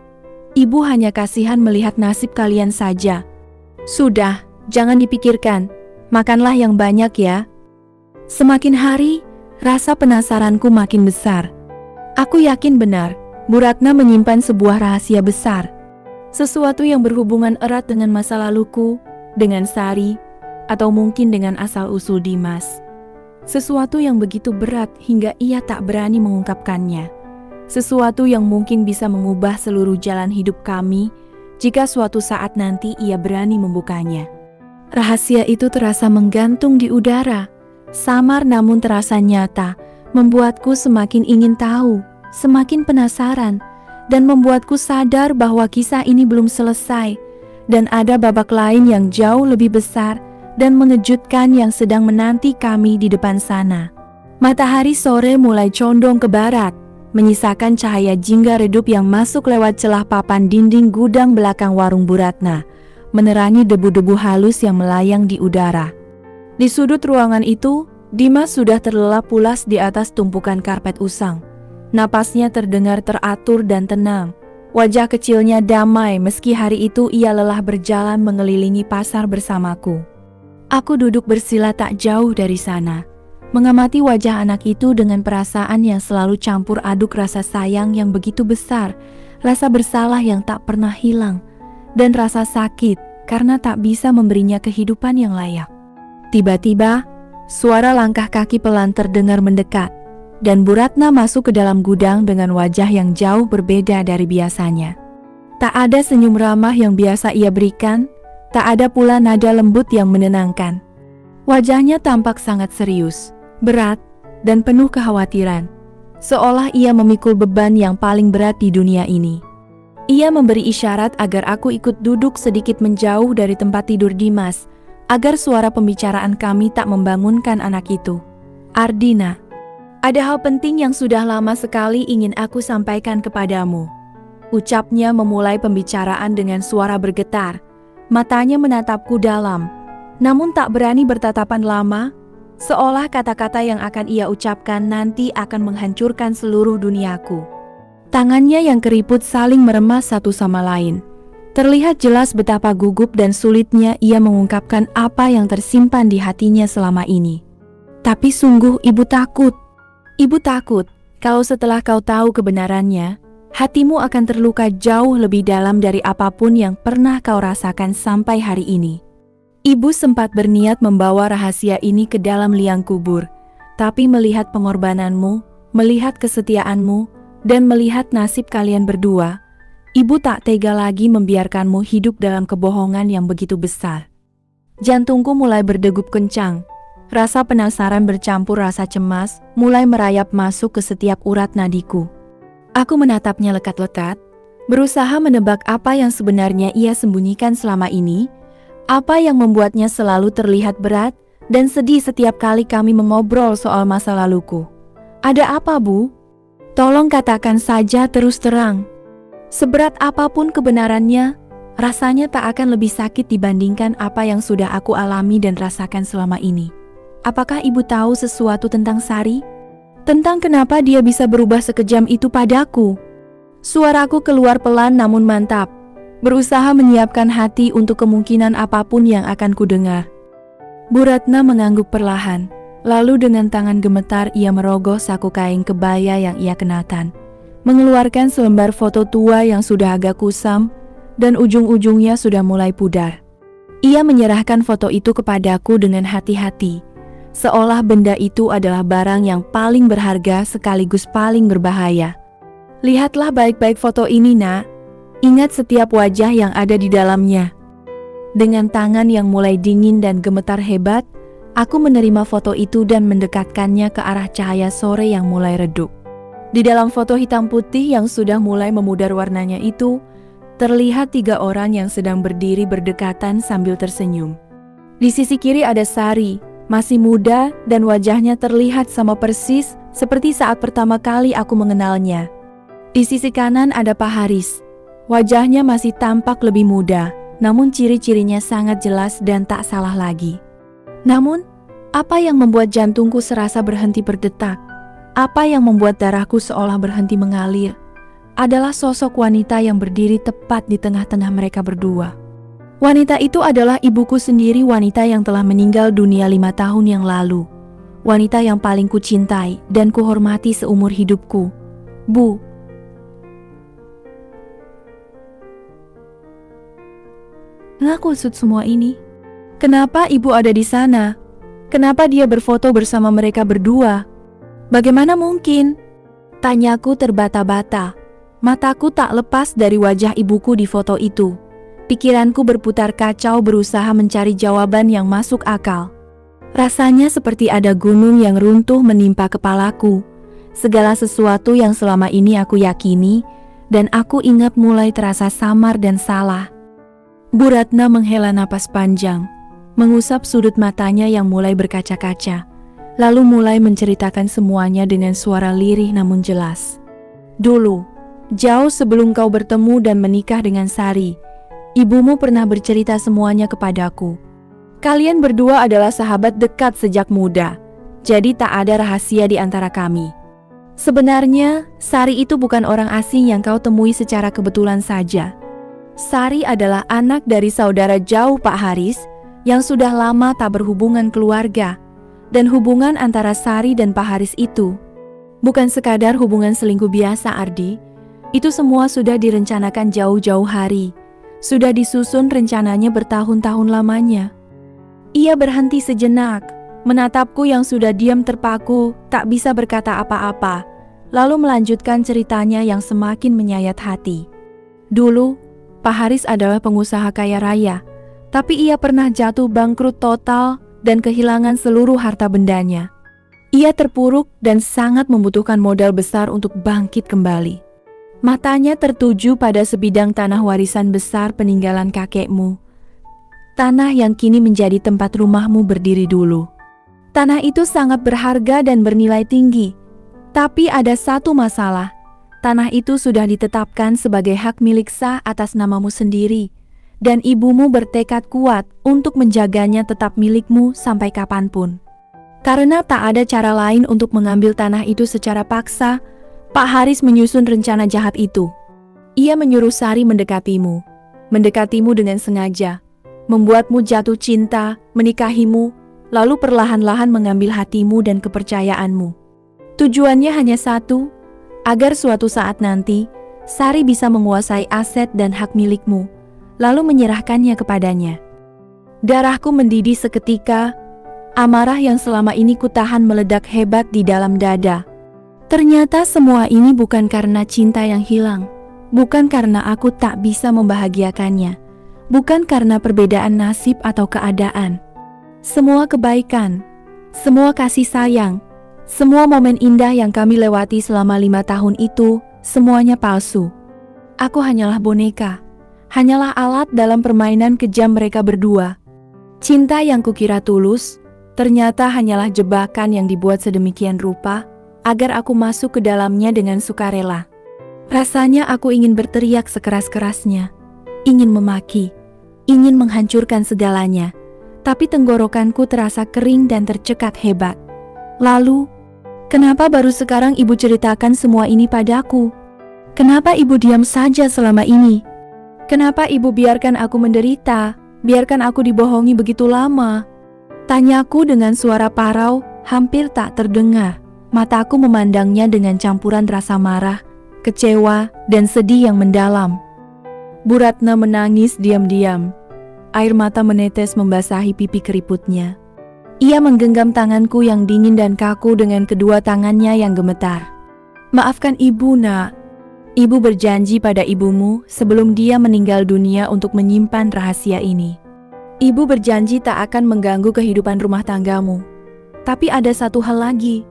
Ibu hanya kasihan melihat nasib kalian saja. Sudah, jangan dipikirkan. Makanlah yang banyak ya." Semakin hari, rasa penasaranku makin besar. Aku yakin benar, Bu Ratna menyimpan sebuah rahasia besar. Sesuatu yang berhubungan erat dengan masa laluku, dengan Sari, atau mungkin dengan asal-usul Dimas. Sesuatu yang begitu berat hingga ia tak berani mengungkapkannya. Sesuatu yang mungkin bisa mengubah seluruh jalan hidup kami jika suatu saat nanti ia berani membukanya. Rahasia itu terasa menggantung di udara, samar namun terasa nyata, membuatku semakin ingin tahu, semakin penasaran, dan membuatku sadar bahwa kisah ini belum selesai, dan ada babak lain yang jauh lebih besar dan mengejutkan yang sedang menanti kami di depan sana. Matahari sore mulai condong ke barat, menyisakan cahaya jingga redup yang masuk lewat celah papan dinding gudang belakang warung Bu Ratna, menerangi debu-debu halus yang melayang di udara. Di sudut ruangan itu, Dimas sudah terlelap pulas di atas tumpukan karpet usang. Napasnya terdengar teratur dan tenang. Wajah kecilnya damai meski hari itu ia lelah berjalan mengelilingi pasar bersamaku. Aku duduk bersila tak jauh dari sana, mengamati wajah anak itu dengan perasaan yang selalu campur aduk rasa sayang yang begitu besar, rasa bersalah yang tak pernah hilang, dan rasa sakit karena tak bisa memberinya kehidupan yang layak. Tiba-tiba, suara langkah kaki pelan terdengar mendekat, dan Bu Ratna masuk ke dalam gudang dengan wajah yang jauh berbeda dari biasanya. Tak ada senyum ramah yang biasa ia berikan, tak ada pula nada lembut yang menenangkan. Wajahnya tampak sangat serius, berat, dan penuh kekhawatiran, seolah ia memikul beban yang paling berat di dunia ini. Ia memberi isyarat agar aku ikut duduk sedikit menjauh dari tempat tidur Dimas, agar suara pembicaraan kami tak membangunkan anak itu. Ardina, ada hal penting yang sudah lama sekali ingin aku sampaikan kepadamu. Ucapnya memulai pembicaraan dengan suara bergetar. Matanya menatapku dalam, namun tak berani bertatapan lama, seolah kata-kata yang akan ia ucapkan nanti akan menghancurkan seluruh duniaku. Tangannya yang keriput saling meremas satu sama lain. Terlihat jelas betapa gugup dan sulitnya ia mengungkapkan apa yang tersimpan di hatinya selama ini. Tapi sungguh ibu takut. Ibu takut kalau setelah kau tahu kebenarannya, hatimu akan terluka jauh lebih dalam dari apapun yang pernah kau rasakan sampai hari ini. Ibu sempat berniat membawa rahasia ini ke dalam liang kubur, tapi melihat pengorbananmu, melihat kesetiaanmu, dan melihat nasib kalian berdua, ibu tak tega lagi membiarkanmu hidup dalam kebohongan yang begitu besar. Jantungku mulai berdegup kencang. Rasa penasaran bercampur rasa cemas mulai merayap masuk ke setiap urat nadiku. Aku menatapnya lekat-lekat, berusaha menebak apa yang sebenarnya ia sembunyikan selama ini, apa yang membuatnya selalu terlihat berat dan sedih setiap kali kami mengobrol soal masa laluku. Ada apa, Bu? Tolong katakan saja terus terang. Seberat apapun kebenarannya, rasanya tak akan lebih sakit dibandingkan apa yang sudah aku alami dan rasakan selama ini. Apakah ibu tahu sesuatu tentang Sari? Tentang kenapa dia bisa berubah sekejam itu padaku? Suaraku keluar pelan namun mantap, berusaha menyiapkan hati untuk kemungkinan apapun yang akan kudengar. Bu Ratna mengangguk perlahan, lalu dengan tangan gemetar ia merogoh saku kain kebaya yang ia kenakan, mengeluarkan selembar foto tua yang sudah agak kusam dan ujung-ujungnya sudah mulai pudar. Ia menyerahkan foto itu kepadaku dengan hati-hati, seolah benda itu adalah barang yang paling berharga sekaligus paling berbahaya. Lihatlah baik-baik foto ini, Nak. Ingat setiap wajah yang ada di dalamnya. Dengan tangan yang mulai dingin dan gemetar hebat, aku menerima foto itu dan mendekatkannya ke arah cahaya sore yang mulai redup. Di dalam foto hitam putih yang sudah mulai memudar warnanya itu, terlihat 3 orang yang sedang berdiri berdekatan sambil tersenyum. Di sisi kiri ada Sari, masih muda dan wajahnya terlihat sama persis seperti saat pertama kali aku mengenalnya. Di sisi kanan ada Pak Haris. Wajahnya masih tampak lebih muda, namun ciri-cirinya sangat jelas dan tak salah lagi. Namun, apa yang membuat jantungku serasa berhenti berdetak, apa yang membuat darahku seolah berhenti mengalir, adalah sosok wanita yang berdiri tepat di tengah-tengah mereka berdua. Wanita itu adalah ibuku sendiri, wanita yang telah meninggal dunia 5 tahun yang lalu. Wanita yang paling kucintai dan kuhormati seumur hidupku. Bu. Ngaku maksud semua ini? Kenapa ibu ada di sana? Kenapa dia berfoto bersama mereka berdua? Bagaimana mungkin? Tanyaku terbata-bata. Mataku tak lepas dari wajah ibuku di foto itu. Pikiranku berputar kacau berusaha mencari jawaban yang masuk akal. Rasanya seperti ada gunung yang runtuh menimpa kepalaku. Segala sesuatu yang selama ini aku yakini dan aku ingat mulai terasa samar dan salah. Bu Ratna menghela napas panjang, mengusap sudut matanya yang mulai berkaca-kaca, lalu mulai menceritakan semuanya dengan suara lirih namun jelas. Dulu, jauh sebelum kau bertemu dan menikah dengan Sari, ibumu pernah bercerita semuanya kepadaku. Kalian berdua adalah sahabat dekat sejak muda, jadi tak ada rahasia di antara kami. Sebenarnya, Sari itu bukan orang asing yang kau temui secara kebetulan saja. Sari adalah anak dari saudara jauh Pak Haris yang sudah lama tak berhubungan keluarga. Dan hubungan antara Sari dan Pak Haris itu bukan sekadar hubungan selingkuh biasa, Ardi. Itu semua sudah direncanakan jauh-jauh hari. Sudah disusun rencananya bertahun-tahun lamanya. Ia berhenti sejenak, menatapku yang sudah diam terpaku, tak bisa berkata apa-apa, lalu melanjutkan ceritanya yang semakin menyayat hati. Dulu, Pak Haris adalah pengusaha kaya raya, tapi ia pernah jatuh bangkrut total dan kehilangan seluruh harta bendanya. Ia terpuruk dan sangat membutuhkan modal besar untuk bangkit kembali. Matanya tertuju pada sebidang tanah warisan besar peninggalan kakekmu. Tanah yang kini menjadi tempat rumahmu berdiri dulu. Tanah itu sangat berharga dan bernilai tinggi. Tapi ada satu masalah. Tanah itu sudah ditetapkan sebagai hak milik sah atas namamu sendiri. Dan ibumu bertekad kuat untuk menjaganya tetap milikmu sampai kapanpun. Karena tak ada cara lain untuk mengambil tanah itu secara paksa, Pak Haris menyusun rencana jahat itu. Ia menyuruh Sari mendekatimu dengan sengaja, membuatmu jatuh cinta, menikahimu, lalu perlahan-lahan mengambil hatimu dan kepercayaanmu. Tujuannya hanya satu, agar suatu saat nanti, Sari bisa menguasai aset dan hak milikmu, lalu menyerahkannya kepadanya. Darahku mendidih seketika, amarah yang selama ini kutahan meledak hebat di dalam dada. Ternyata semua ini bukan karena cinta yang hilang, bukan karena aku tak bisa membahagiakannya, bukan karena perbedaan nasib atau keadaan. Semua kebaikan, semua kasih sayang, semua momen indah yang kami lewati selama 5 tahun itu, semuanya palsu. Aku hanyalah boneka, hanyalah alat dalam permainan kejam mereka berdua. Cinta yang kukira tulus, ternyata hanyalah jebakan yang dibuat sedemikian rupa, agar aku masuk ke dalamnya dengan sukarela. Rasanya aku ingin berteriak sekeras-kerasnya, ingin memaki, ingin menghancurkan segalanya, tapi tenggorokanku terasa kering dan tercekat hebat. Lalu, kenapa baru sekarang ibu ceritakan semua ini padaku? Kenapa ibu diam saja selama ini? Kenapa ibu biarkan aku menderita, biarkan aku dibohongi begitu lama? Tanyaku dengan suara parau, hampir tak terdengar. Mataku memandangnya dengan campuran rasa marah, kecewa, dan sedih yang mendalam. Bu Ratna menangis diam-diam. Air mata menetes membasahi pipi keriputnya. Ia menggenggam tanganku yang dingin dan kaku dengan kedua tangannya yang gemetar. Maafkan ibu, nak. Ibu berjanji pada ibumu sebelum dia meninggal dunia untuk menyimpan rahasia ini. Ibu berjanji tak akan mengganggu kehidupan rumah tanggamu. Tapi ada satu hal lagi.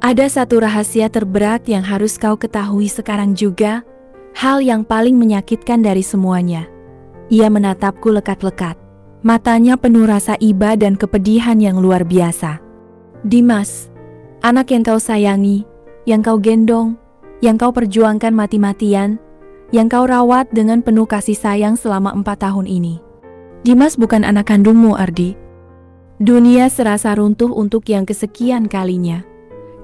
Ada satu rahasia terberat yang harus kau ketahui sekarang juga, hal yang paling menyakitkan dari semuanya. Ia menatapku lekat-lekat, matanya penuh rasa iba dan kepedihan yang luar biasa. Dimas, anak yang kau sayangi, yang kau gendong, yang kau perjuangkan mati-matian, yang kau rawat dengan penuh kasih sayang selama 4 tahun ini. Dimas bukan anak kandungmu, Ardi. Dunia serasa runtuh untuk yang kesekian kalinya.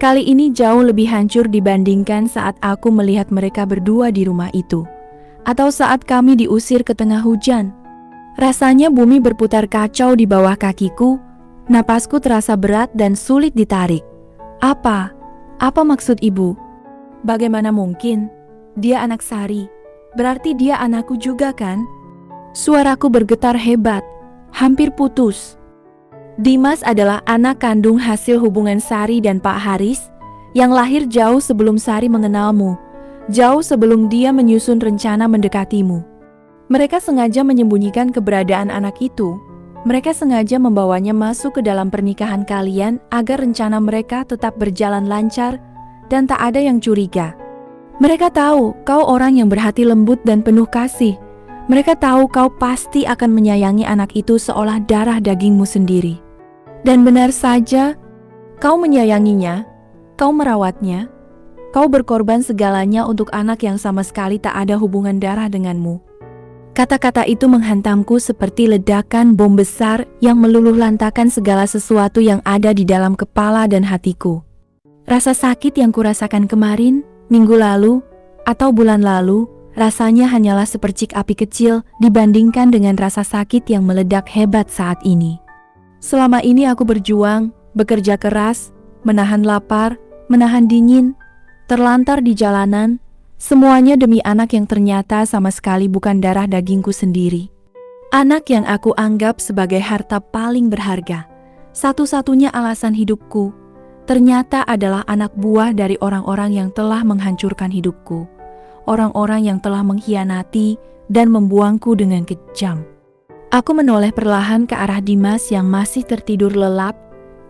Kali ini jauh lebih hancur dibandingkan saat aku melihat mereka berdua di rumah itu. Atau saat kami diusir ke tengah hujan. Rasanya bumi berputar kacau di bawah kakiku, napasku terasa berat dan sulit ditarik. Apa maksud ibu? Bagaimana mungkin? Dia anak Sari, berarti dia anakku juga kan? Suaraku bergetar hebat, hampir putus. Dimas adalah anak kandung hasil hubungan Sari dan Pak Haris yang lahir jauh sebelum Sari mengenalmu, jauh sebelum dia menyusun rencana mendekatimu. Mereka sengaja menyembunyikan keberadaan anak itu. Mereka sengaja membawanya masuk ke dalam pernikahan kalian agar rencana mereka tetap berjalan lancar dan tak ada yang curiga. Mereka tahu kau orang yang berhati lembut dan penuh kasih. Mereka tahu kau pasti akan menyayangi anak itu seolah darah dagingmu sendiri. Dan benar saja, kau menyayanginya, kau merawatnya, kau berkorban segalanya untuk anak yang sama sekali tak ada hubungan darah denganmu. Kata-kata itu menghantamku seperti ledakan bom besar yang meluluhlantakkan segala sesuatu yang ada di dalam kepala dan hatiku. Rasa sakit yang kurasakan kemarin, minggu lalu, atau bulan lalu, rasanya hanyalah sepercik api kecil dibandingkan dengan rasa sakit yang meledak hebat saat ini. Selama ini aku berjuang, bekerja keras, menahan lapar, menahan dingin, terlantar di jalanan, semuanya demi anak yang ternyata sama sekali bukan darah dagingku sendiri. Anak yang aku anggap sebagai harta paling berharga, satu-satunya alasan hidupku, ternyata adalah anak buah dari orang-orang yang telah menghancurkan hidupku, orang-orang yang telah mengkhianati dan membuangku dengan kejam. Aku menoleh perlahan ke arah Dimas yang masih tertidur lelap,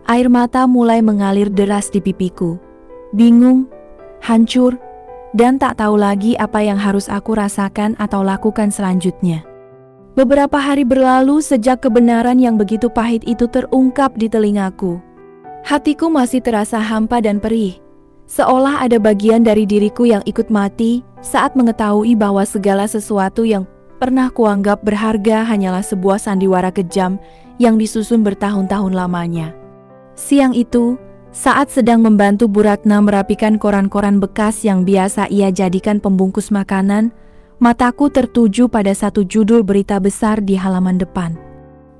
air mata mulai mengalir deras di pipiku. Bingung, hancur, dan tak tahu lagi apa yang harus aku rasakan atau lakukan selanjutnya. Beberapa hari berlalu sejak kebenaran yang begitu pahit itu terungkap di telingaku. Hatiku masih terasa hampa dan perih, seolah ada bagian dari diriku yang ikut mati saat mengetahui bahwa segala sesuatu yang pernah kuanggap berharga hanyalah sebuah sandiwara kejam yang disusun bertahun-tahun lamanya. Siang itu, saat sedang membantu Bu Ratna merapikan koran-koran bekas yang biasa ia jadikan pembungkus makanan, mataku tertuju pada satu judul berita besar di halaman depan.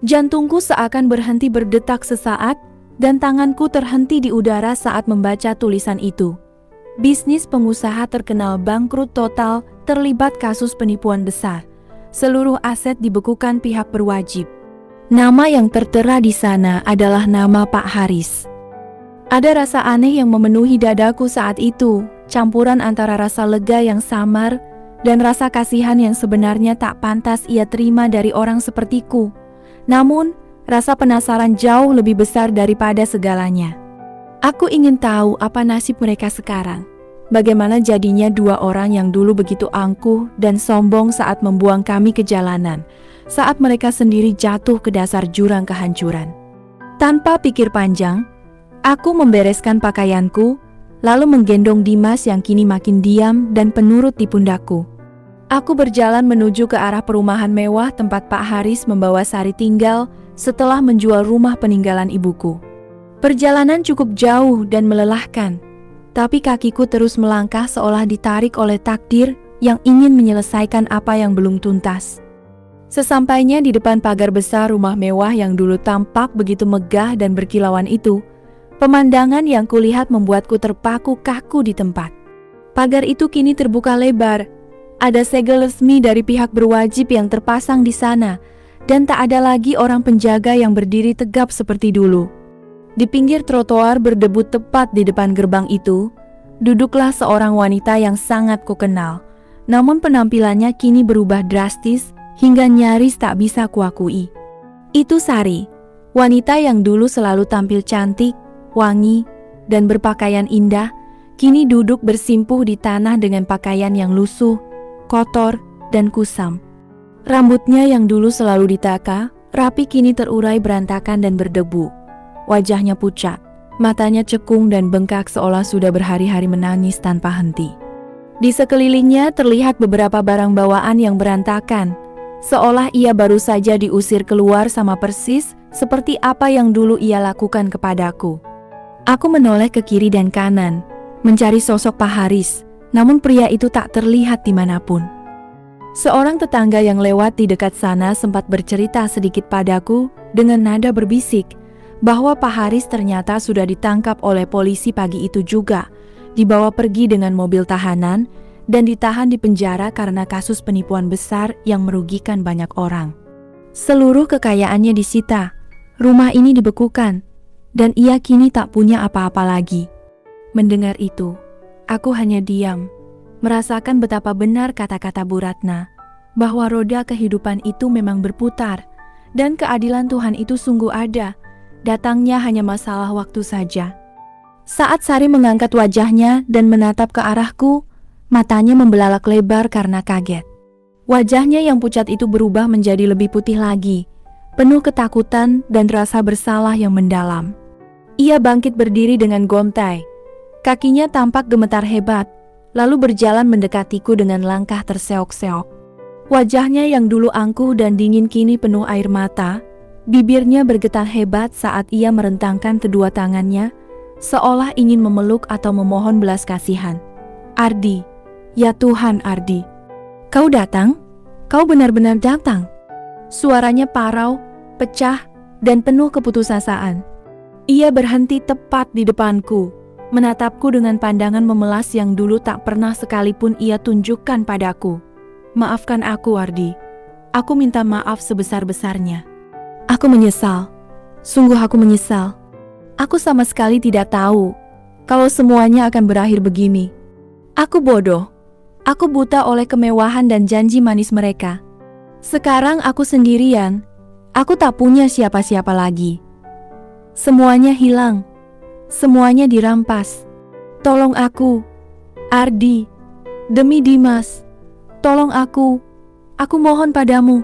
Jantungku seakan berhenti berdetak sesaat, dan tanganku terhenti di udara saat membaca tulisan itu. Bisnis pengusaha terkenal bangkrut total terlibat kasus penipuan besar. Seluruh aset dibekukan pihak berwajib. Nama yang tertera di sana adalah nama Pak Haris. Ada rasa aneh yang memenuhi dadaku saat itu, campuran antara rasa lega yang samar dan rasa kasihan yang sebenarnya tak pantas ia terima dari orang sepertiku. Namun, rasa penasaran jauh lebih besar daripada segalanya. Aku ingin tahu apa nasib mereka sekarang. Bagaimana jadinya dua orang yang dulu begitu angkuh dan sombong saat membuang kami ke jalanan, saat mereka sendiri jatuh ke dasar jurang kehancuran. Tanpa pikir panjang, aku membereskan pakaianku, lalu menggendong Dimas yang kini makin diam dan penurut di pundakku. Aku berjalan menuju ke arah perumahan mewah tempat Pak Haris membawa Sari tinggal setelah menjual rumah peninggalan ibuku. Perjalanan cukup jauh dan melelahkan, tapi kakiku terus melangkah seolah ditarik oleh takdir yang ingin menyelesaikan apa yang belum tuntas. Sesampainya di depan pagar besar rumah mewah yang dulu tampak begitu megah dan berkilauan itu, pemandangan yang kulihat membuatku terpaku kaku di tempat. Pagar itu kini terbuka lebar. Ada segel resmi dari pihak berwajib yang terpasang di sana, dan tak ada lagi orang penjaga yang berdiri tegap seperti dulu. Di pinggir trotoar berdebu tepat di depan gerbang itu, duduklah seorang wanita yang sangat kukenal. Namun penampilannya kini berubah drastis hingga nyaris tak bisa kuakui. Itu Sari, wanita yang dulu selalu tampil cantik, wangi, dan berpakaian indah, kini duduk bersimpuh di tanah dengan pakaian yang lusuh, kotor, dan kusam. Rambutnya yang dulu selalu ditaka, rapi kini terurai berantakan dan berdebu. Wajahnya pucat, matanya cekung dan bengkak seolah sudah berhari-hari menangis tanpa henti. Di sekelilingnya terlihat beberapa barang bawaan yang berantakan, seolah ia baru saja diusir keluar sama persis seperti apa yang dulu ia lakukan kepadaku. Aku menoleh ke kiri dan kanan, mencari sosok Pak Haris. Namun pria itu tak terlihat dimanapun. Seorang tetangga yang lewat di dekat sana sempat bercerita sedikit padaku dengan nada berbisik bahwa Pak Haris ternyata sudah ditangkap oleh polisi pagi itu juga, dibawa pergi dengan mobil tahanan dan ditahan di penjara karena kasus penipuan besar yang merugikan banyak orang. Seluruh kekayaannya disita, rumah ini dibekukan, dan ia kini tak punya apa-apa lagi. Mendengar itu, aku hanya diam, merasakan betapa benar kata-kata Bu Ratna, bahwa roda kehidupan itu memang berputar, dan keadilan Tuhan itu sungguh ada, datangnya hanya masalah waktu saja. Saat Sari mengangkat wajahnya dan menatap ke arahku, matanya membelalak lebar karena kaget. Wajahnya yang pucat itu berubah menjadi lebih putih lagi, penuh ketakutan dan rasa bersalah yang mendalam. Ia bangkit berdiri dengan gontai. Kakinya tampak gemetar hebat, lalu berjalan mendekatiku dengan langkah terseok-seok. Wajahnya yang dulu angkuh dan dingin kini penuh air mata, bibirnya bergetar hebat saat ia merentangkan kedua tangannya, seolah ingin memeluk atau memohon belas kasihan. Ardi, ya Tuhan Ardi, kau datang? Kau benar-benar datang. Suaranya parau, pecah, dan penuh keputusasaan. Ia berhenti tepat di depanku, menatapku dengan pandangan memelas yang dulu tak pernah sekalipun ia tunjukkan padaku. Maafkan aku, Ardi. Aku minta maaf sebesar-besarnya. Aku menyesal. Sungguh aku menyesal. Aku sama sekali tidak tahu kalau semuanya akan berakhir begini. Aku bodoh. Aku buta oleh kemewahan dan janji manis mereka. Sekarang aku sendirian. Aku tak punya siapa-siapa lagi. Semuanya hilang. Semuanya dirampas. Tolong aku, Ardi. Demi Dimas. Tolong aku. Aku mohon padamu.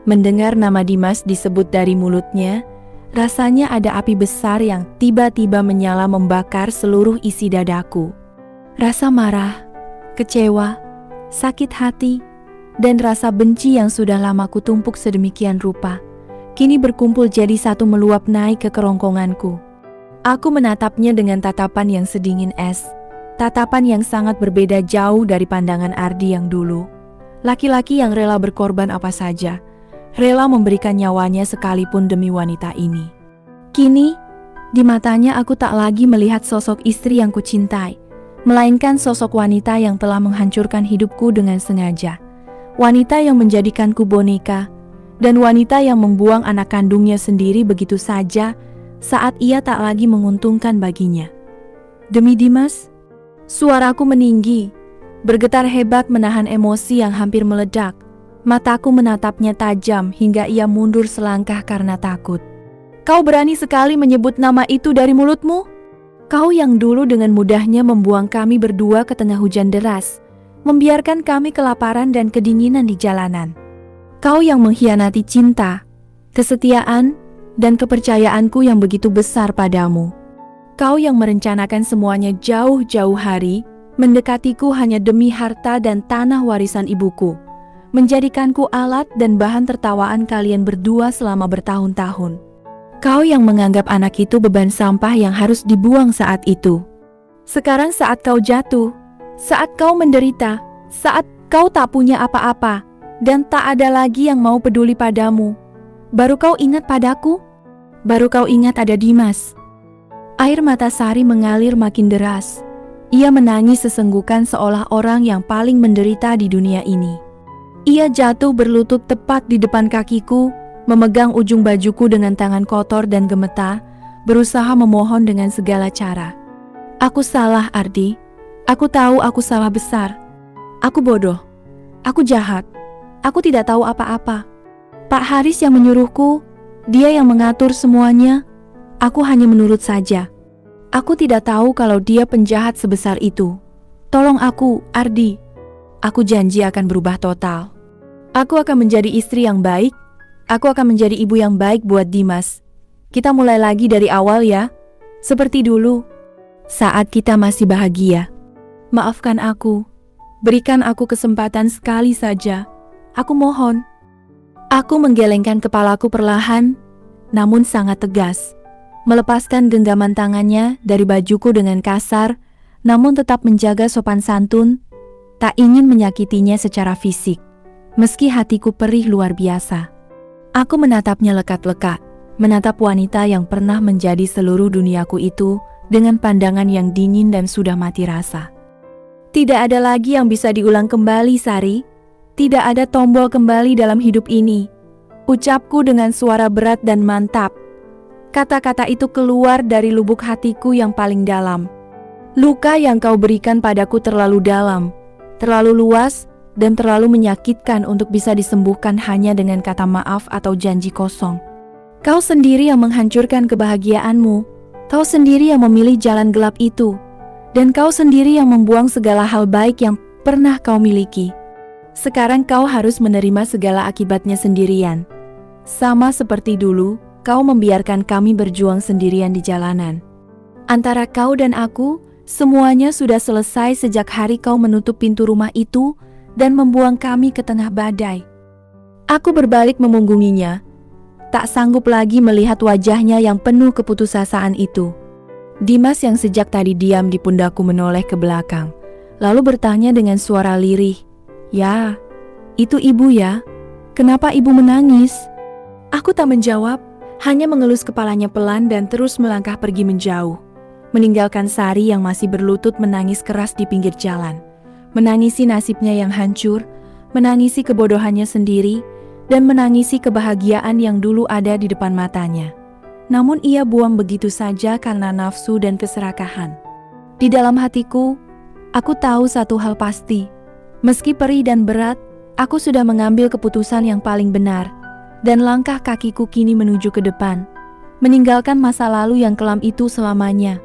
Mendengar nama Dimas disebut dari mulutnya, rasanya ada api besar yang tiba-tiba menyala membakar seluruh isi dadaku. Rasa marah, kecewa, sakit hati, dan rasa benci yang sudah lama kutumpuk sedemikian rupa, kini berkumpul jadi satu meluap naik ke kerongkonganku. Aku menatapnya dengan tatapan yang sedingin es, tatapan yang sangat berbeda jauh dari pandangan Ardi yang dulu. Laki-laki yang rela berkorban apa saja, rela memberikan nyawanya sekalipun demi wanita ini. Kini, di matanya aku tak lagi melihat sosok istri yang kucintai, melainkan sosok wanita yang telah menghancurkan hidupku dengan sengaja. Wanita yang menjadikanku boneka, dan wanita yang membuang anak kandungnya sendiri begitu saja saat ia tak lagi menguntungkan baginya. Demi Dimas, suaraku meninggi, bergetar hebat menahan emosi yang hampir meledak. Mataku menatapnya tajam hingga ia mundur selangkah karena takut. Kau berani sekali menyebut nama itu dari mulutmu? Kau yang dulu dengan mudahnya membuang kami berdua ke tengah hujan deras, membiarkan kami kelaparan dan kedinginan di jalanan. Kau yang mengkhianati cinta, kesetiaan, dan kepercayaanku yang begitu besar padamu. Kau yang merencanakan semuanya jauh-jauh hari, mendekatiku hanya demi harta dan tanah warisan ibuku, menjadikanku alat dan bahan tertawaan kalian berdua selama bertahun-tahun. Kau yang menganggap anak itu beban sampah yang harus dibuang saat itu. Sekarang saat kau jatuh, saat kau menderita, saat kau tak punya apa-apa, dan tak ada lagi yang mau peduli padamu, baru kau ingat padaku? Baru kau ingat ada Dimas. Air mata Sari mengalir makin deras. Ia menangis sesenggukan seolah orang yang paling menderita di dunia ini. Ia jatuh berlutut tepat di depan kakiku, memegang ujung bajuku dengan tangan kotor dan gemetar, berusaha memohon dengan segala cara. Aku salah, Ardi. Aku tahu aku salah besar. Aku bodoh. Aku jahat. Aku tidak tahu apa-apa. Pak Haris yang menyuruhku, dia yang mengatur semuanya. Aku hanya menurut saja. Aku tidak tahu kalau dia penjahat sebesar itu. Tolong aku, Ardi. Aku janji akan berubah total. Aku akan menjadi istri yang baik. Aku akan menjadi ibu yang baik buat Dimas. Kita mulai lagi dari awal ya. Seperti dulu. Saat kita masih bahagia. Maafkan aku. Berikan aku kesempatan sekali saja. Aku mohon. Aku menggelengkan kepalaku perlahan, namun sangat tegas. Melepaskan genggaman tangannya dari bajuku dengan kasar, namun tetap menjaga sopan santun. Tak ingin menyakitinya secara fisik. Meski hatiku perih luar biasa. Aku menatapnya lekat-lekat, menatap wanita yang pernah menjadi seluruh duniaku itu dengan pandangan yang dingin dan sudah mati rasa. Tidak ada lagi yang bisa diulang kembali, Sari. Tidak ada tombol kembali dalam hidup ini. Ucapku dengan suara berat dan mantap. Kata-kata itu keluar dari lubuk hatiku yang paling dalam. Luka yang kau berikan padaku terlalu dalam, terlalu luas, dan terlalu menyakitkan untuk bisa disembuhkan hanya dengan kata maaf atau janji kosong. Kau sendiri yang menghancurkan kebahagiaanmu. Kau sendiri yang memilih jalan gelap itu. Dan kau sendiri yang membuang segala hal baik yang pernah kau miliki. Sekarang kau harus menerima segala akibatnya sendirian. Sama seperti dulu, kau membiarkan kami berjuang sendirian di jalanan. Antara kau dan aku, semuanya sudah selesai sejak hari kau menutup pintu rumah itu dan membuang kami ke tengah badai. Aku berbalik memunggunginya, tak sanggup lagi melihat wajahnya yang penuh keputusasaan itu. Dimas yang sejak tadi diam di pundakku menoleh ke belakang, lalu bertanya dengan suara lirih, "Ya, itu ibu ya? Kenapa ibu menangis?" Aku tak menjawab, hanya mengelus kepalanya pelan dan terus melangkah pergi menjauh, meninggalkan Sari yang masih berlutut menangis keras di pinggir jalan, menangisi nasibnya yang hancur, menangisi kebodohannya sendiri, dan menangisi kebahagiaan yang dulu ada di depan matanya. Namun ia buang begitu saja karena nafsu dan keserakahan. Di dalam hatiku, aku tahu satu hal pasti. Meski perih dan berat, aku sudah mengambil keputusan yang paling benar, dan langkah kakiku kini menuju ke depan, meninggalkan masa lalu yang kelam itu selamanya.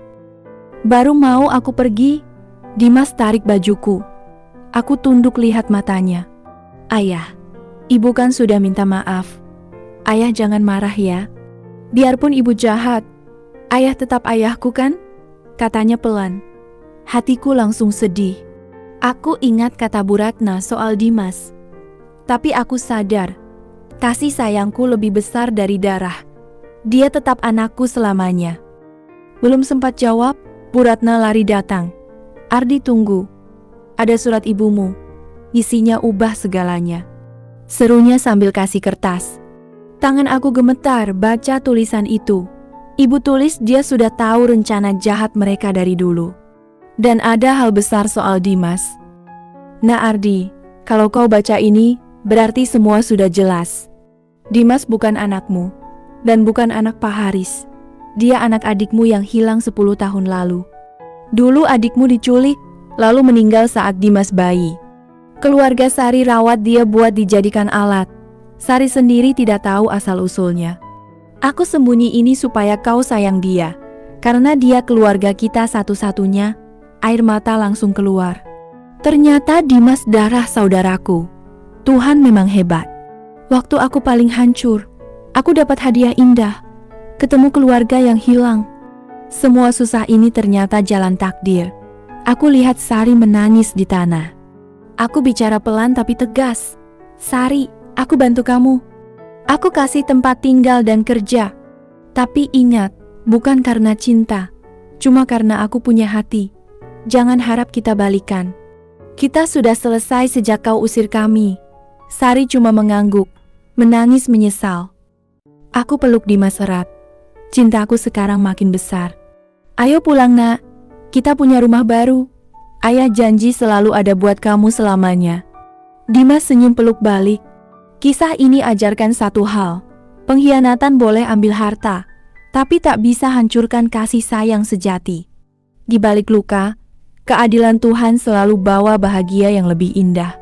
Baru mau aku pergi, Dimas tarik bajuku. Aku tunduk lihat matanya. Ayah, ibu kan sudah minta maaf. Ayah jangan marah ya. Biarpun ibu jahat, ayah tetap ayahku kan? Katanya pelan. Hatiku langsung sedih. Aku ingat kata Bu Ratna soal Dimas. Tapi aku sadar, kasih sayangku lebih besar dari darah. Dia tetap anakku selamanya. Belum sempat jawab, Bu Ratna lari datang. Ardi tunggu. Ada surat ibumu. Isinya ubah segalanya. Serunya sambil kasih kertas. Tangan aku gemetar baca tulisan itu. Ibu tulis dia sudah tahu rencana jahat mereka dari dulu. Dan ada hal besar soal Dimas. Nah Ardi, kalau kau baca ini, berarti semua sudah jelas. Dimas bukan anakmu, dan bukan anak Pak Haris. Dia anak adikmu yang hilang 10 tahun lalu. Dulu adikmu diculik, lalu meninggal saat Dimas bayi. Keluarga Sari rawat dia buat dijadikan alat. Sari sendiri tidak tahu asal-usulnya. Aku sembunyi ini supaya kau sayang dia. Karena dia keluarga kita satu-satunya, air mata langsung keluar. Ternyata Dimas darah saudaraku. Tuhan memang hebat. Waktu aku paling hancur, aku dapat hadiah indah. Ketemu keluarga yang hilang. Semua susah ini ternyata jalan takdir. Aku lihat Sari menangis di tanah. Aku bicara pelan tapi tegas. Sari, aku bantu kamu. Aku kasih tempat tinggal dan kerja. Tapi ingat, bukan karena cinta. Cuma karena aku punya hati. Jangan harap kita balikan. Kita sudah selesai sejak kau usir kami. Sari cuma mengangguk, menangis menyesal. Aku peluk Dimas erat. Cintaku sekarang makin besar. Ayo pulang nak, kita punya rumah baru. Ayah janji selalu ada buat kamu selamanya. Dimas senyum peluk balik. Kisah ini ajarkan satu hal. Pengkhianatan boleh ambil harta, tapi tak bisa hancurkan kasih sayang sejati. Di balik luka, keadilan Tuhan selalu bawa bahagia yang lebih indah.